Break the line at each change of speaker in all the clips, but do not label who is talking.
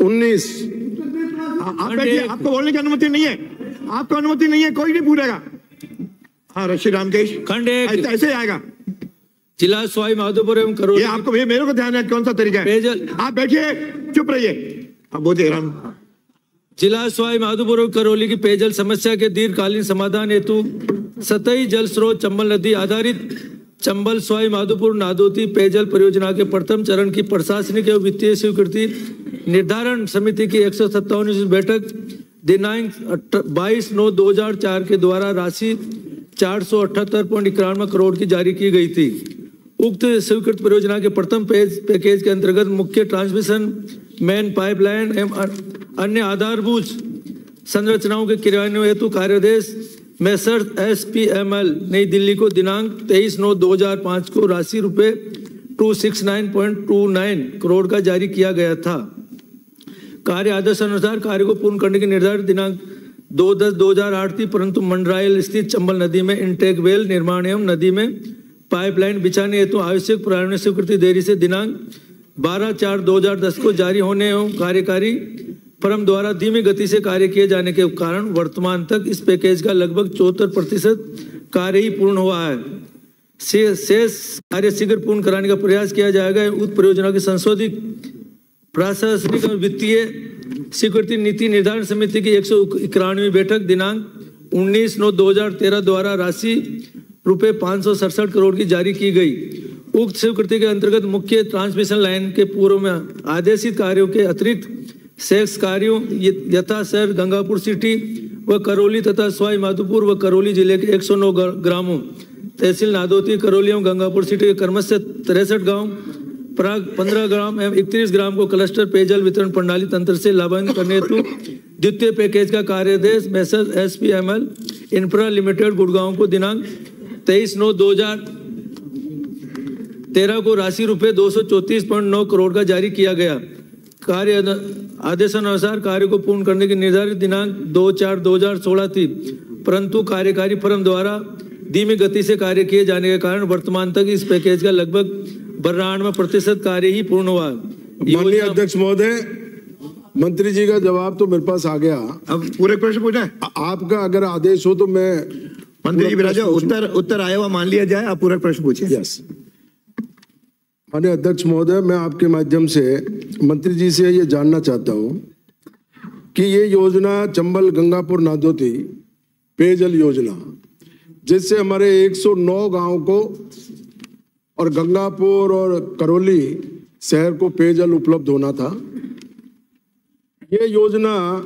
19। आप बैठिए, आपको बोलने की अनुमति नहीं है, आपको अनुमति नहीं है, कोई नहीं पूछेगा। हाँ ऋषि रामकेश,
खंड एक
ऐसे आएगा।
जिला सवाई माधोपुर एवं करौली।
ये आपको, ये मेरे को ध्यान है कौन सा तरीका है।
पेयजल,
आप बैठिए, चुप रहिए। अब बोलिए राम।
जिला सवाई माधोपुर एवं करौली की पेयजल समस्या के दीर्घकालीन समाधान हेतु सतही जल स्रोत चंबल नदी आधारित चंबल सवाई माधोपुर नादोती पेयजल परियोजना के प्रथम चरण की प्रशासनिक एवं वित्तीय स्वीकृति निर्धारण समिति की 157वीं बैठक दिनांक 22/9/2004 के द्वारा राशि 478.91 करोड़ की जारी की गई थी। उक्त स्वीकृत परियोजना के प्रथम पैकेज के अंतर्गत मुख्य ट्रांसमिशन मेन पाइपलाइन एवं अन्य आधारभूत संरचनाओं के क्रियान्वयन हेतु कार्यादेश मैसर्स SPML नई दिल्ली को दिनांक 23/9/2005 को राशि रुपए 269.29 करोड़ का जारी किया गया था। कार्य आदेश अनुसार कार्य को पूर्ण करने की निर्धारित दिनांक 2/10/2008 थी, परंतु मंडरायल स्थित चंबल नदी में इंटेक वेल निर्माण एवं नदी में पाइपलाइन बिछाने हेतु आवश्यक प्रारंभिक स्वीकृति देरी से दिनांक 12/4/2010 को जारी होने एवं कार्यकारी फर्म द्वारा धीमी गति से कार्य किए जाने के कारण वर्तमान तक इस पैकेज का लगभग 74% कार्य ही पूर्ण हुआ है। शेष कार्य शीघ्र पूर्ण कराने का प्रयास किया जाएगा। उक्त परियोजना की संशोधित प्रशासनिक और वित्तीय स्वीकृति नीति निर्धारण समिति की 191वीं बैठक दिनांक 19/9/2013 द्वारा राशि रुपए 567 करोड़ की जारी की गई। उक्त स्वीकृति के अंतर्गत मुख्य ट्रांसमिशन लाइन के पूर्व में आदेशित कार्यों के अतिरिक्त शेष कार्यों यथा शहर गंगापुर सिटी व करौली तथा सवाई माधोपुर व करौली जिले के 109 ग्रामों तहसील नादोती करौली एवं गंगापुर सिटी के क्रमशः 63 गांव प्राग 15 ग्राम एवं 31 ग्राम को क्लस्टर पेयजल वितरण प्रणाली तंत्र से लाभान्वित करने हेतु द्वितीय पैकेज का कार्यादेश messrs SPML infra limited Gurgaon को दिनांक 23/9/2013 को राशि रुपए 234.9 करोड़ का जारी किया गया। कार्य आदेशानुसार कार्य को पूर्ण करने की निर्धारित दिनांक 2/4/2016 थी, परंतु कार्यकारी फर्म द्वारा धीमी गति से कार्य किए जाने के कारण वर्तमान तक इस पैकेज का लगभग 92% कार्य ही पूर्ण हुआ।
माननीय अध्यक्ष महोदय, मंत्री जी का जवाब तो मेरे पास आ गया। अब पूरे प्रश्न पूछा है आपका, अगर आदेश हो तो मैं मंत्री जी बिराजा उत्तर आया हुआ मान लिया जाए। आप पूरा प्रश्न पूछिए। यस माननीय अध्यक्ष महोदय, मैं आपके माध्यम से मंत्री जी से ये जानना चाहता हूँ कि ये योजना चंबल गंगापुर नादोती पेयजल योजना, जिससे हमारे 109 गांव को और गंगापुर और करौली शहर को पेयजल उपलब्ध होना था, ये योजना,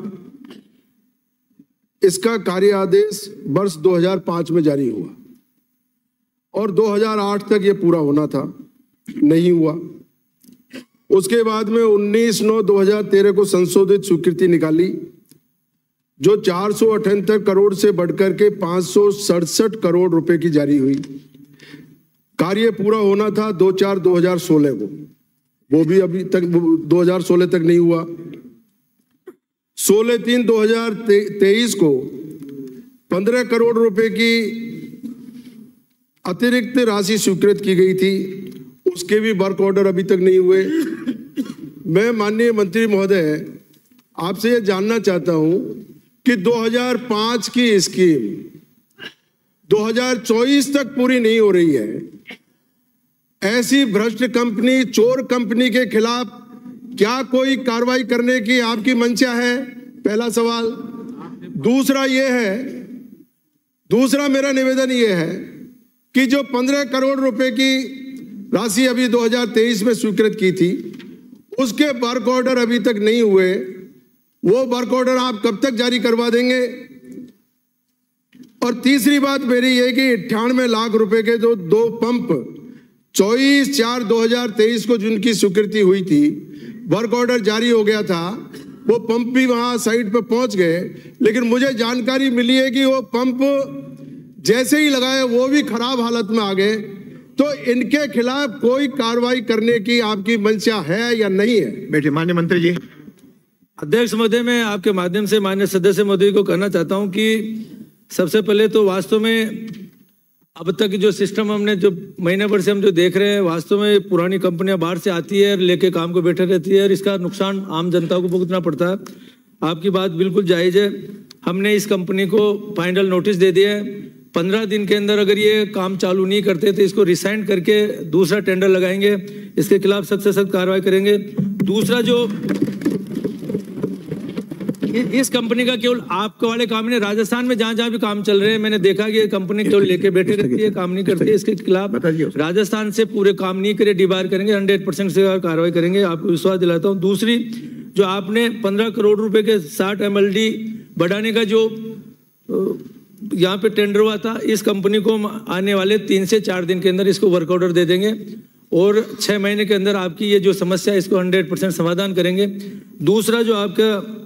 इसका कार्य आदेश वर्ष 2005 में जारी हुआ और 2008 तक ये पूरा होना था, नहीं हुआ। उसके बाद में 19/9/2013 को संशोधित स्वीकृति निकाली जो 478 करोड़ से बढ़कर के 567 करोड़ रुपए की जारी हुई। कार्य पूरा होना था 2/4/2016 को, वो भी अभी तक 2016 तक नहीं हुआ। 16/3/2023 को 15 करोड़ रुपए की अतिरिक्त राशि स्वीकृत की गई थी, उसके भी वर्क ऑर्डर अभी तक नहीं हुए। मैं माननीय मंत्री महोदय आपसे ये जानना चाहता हूं कि 2005 की स्कीम 2024 तक पूरी नहीं हो रही है। ऐसी भ्रष्ट कंपनी, चोर कंपनी के खिलाफ क्या कोई कार्रवाई करने की आपकी मंशा है? पहला सवाल। दूसरा मेरा निवेदन ये है कि जो 15 करोड़ रुपए की राशि अभी 2023 में स्वीकृत की थी, उसके वर्क ऑर्डर अभी तक नहीं हुए। वो वर्क ऑर्डर आप कब तक जारी करवा देंगे? और तीसरी बात मेरी ये कि 98 लाख रुपए के जो 2 पंप 24/4/2023 को जिनकी स्वीकृति हुई थी, वर्क ऑर्डर जारी हो गया था, वो पंप भी वहां साइट पे पहुंच गए, लेकिन मुझे जानकारी मिली है कि वो पंप जैसे ही लगाए वो भी खराब हालत में आ गए। तो इनके खिलाफ कोई कार्रवाई करने की आपकी मंशा है या नहीं है? बैठे माननीय मंत्री जी।
अध्यक्ष महोदय, मैं आपके माध्यम से माननीय सदस्य महोदय को कहना चाहता हूं कि सबसे पहले तो वास्तव में अब तक जो सिस्टम हमने जो महीने भर से हम जो देख रहे हैं, वास्तव में पुरानी कंपनियां बाहर से आती है, लेके काम को बैठे रहती है और इसका नुकसान आम जनता को भुगतना पड़ता है। आपकी बात बिल्कुल जायज़ है। हमने इस कंपनी को फाइनल नोटिस दे दिया है। 15 दिन के अंदर अगर ये काम चालू नहीं करते तो इसको रिसाइन करके दूसरा टेंडर लगाएंगे, इसके खिलाफ सख्त से सख्त कार्रवाई करेंगे। दूसरा, जो इस कंपनी का केवल आपके वाले काम नहीं, राजस्थान में जहां भी काम चल रहे हैं, मैंने देखा कि ये कंपनी केवल लेके बैठे रहती है, काम नहीं करती है। इसके खिलाफ राजस्थान से पूरे काम नहीं करे, डिबार करेंगे, 100% से कार्रवाई करेंगे, आपको विश्वास दिलाता हूं। दूसरी, जो आपने 15 करोड़ रुपए के 60 MLD बढ़ाने का जो यहाँ पे टेंडर हुआ था, इस कंपनी को आने वाले 3 से 4 दिन के अंदर इसको वर्क ऑर्डर दे देंगे और 6 महीने के अंदर आपकी ये जो समस्या है इसको 100% समाधान करेंगे। दूसरा, जो आपका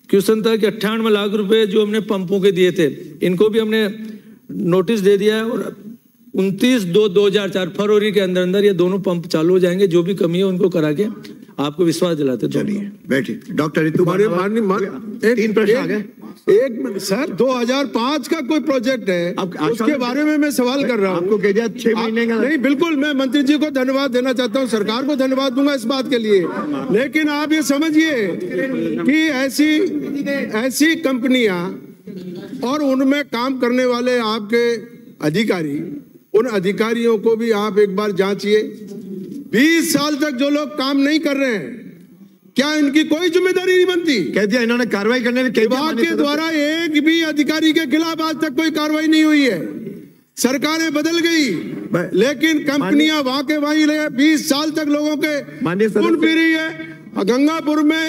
क्वेश्चन था कि 98 लाख रुपए जो हमने पंपों के दिए थे, इनको भी हमने नोटिस दे दिया है और 29/2/2004 फरवरी के अंदर अंदर ये दोनों पंप चालू हो जाएंगे। जो भी कमी है उनको करा के आपको विश्वास दिलाते।
चलिए बैठिए। डॉक्टर रितु, 3 प्रश्न आ गए। एक मिनट सर, 2005 का कोई प्रोजेक्ट है, उसके बारे में मैं सवाल कर रहा हूँ। आपको कह दिया 6 महीने का। नहीं, बिल्कुल, मैं मंत्री जी को धन्यवाद देना चाहता हूँ, सरकार को धन्यवाद दूंगा इस बात के लिए। लेकिन आप ये समझिए कि ऐसी कंपनियां और उनमें काम करने वाले आपके अधिकारी, उन अधिकारियों को भी आप एक बार जांचिए। 20 साल तक जो लोग काम नहीं कर रहे हैं, क्या इनकी कोई जिम्मेदारी नहीं बनती? कह दिया इन्होंने कार्रवाई करने में, विभाग के द्वारा एक भी अधिकारी के खिलाफ आज तक कोई कार्रवाई नहीं हुई है। सरकारें बदल गई, लेकिन कंपनियां वहां के वहीं रहे। 20 साल तक लोगों के खून पी रही है। गंगापुर में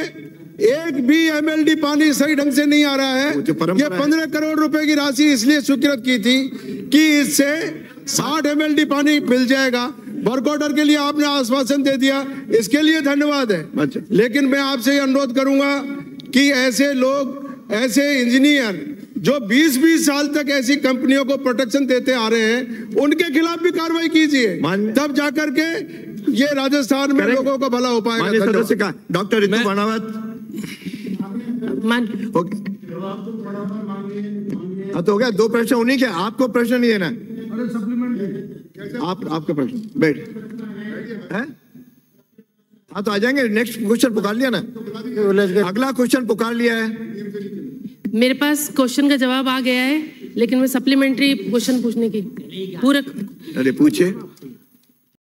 एक भी MLD पानी सही ढंग से नहीं आ रहा है। ये 15 करोड़ रुपए की राशि इसलिए स्वीकृत की थी कि इससे 60 MLD पानी मिल जाएगा। वर्क ऑर्डर के लिए आपने आश्वासन दे दिया, इसके लिए धन्यवाद है। लेकिन मैं आपसे अनुरोध करूंगा कि ऐसे लोग, ऐसे इंजीनियर जो 20-20 साल तक ऐसी कंपनियों को प्रोटेक्शन देते आ रहे हैं, उनके खिलाफ भी कार्रवाई कीजिए, तब जाकर के ये राजस्थान में लोगों का भला हो पाएगा। डॉक्टर रितु वर्णावत, तो हो गया 2 प्रश्न उन्हीं के, आपको प्रश्न नहीं देना। आपका प्रश्न बैठ है। हाँ, तो आ जाएंगे। नेक्स्ट क्वेश्चन पुकार लिया ना, अगला क्वेश्चन पुकार लिया है।
मेरे पास क्वेश्चन का जवाब आ गया है, लेकिन मैं सप्लीमेंट्री क्वेश्चन पूछने की पूरक।
अरे पूछे।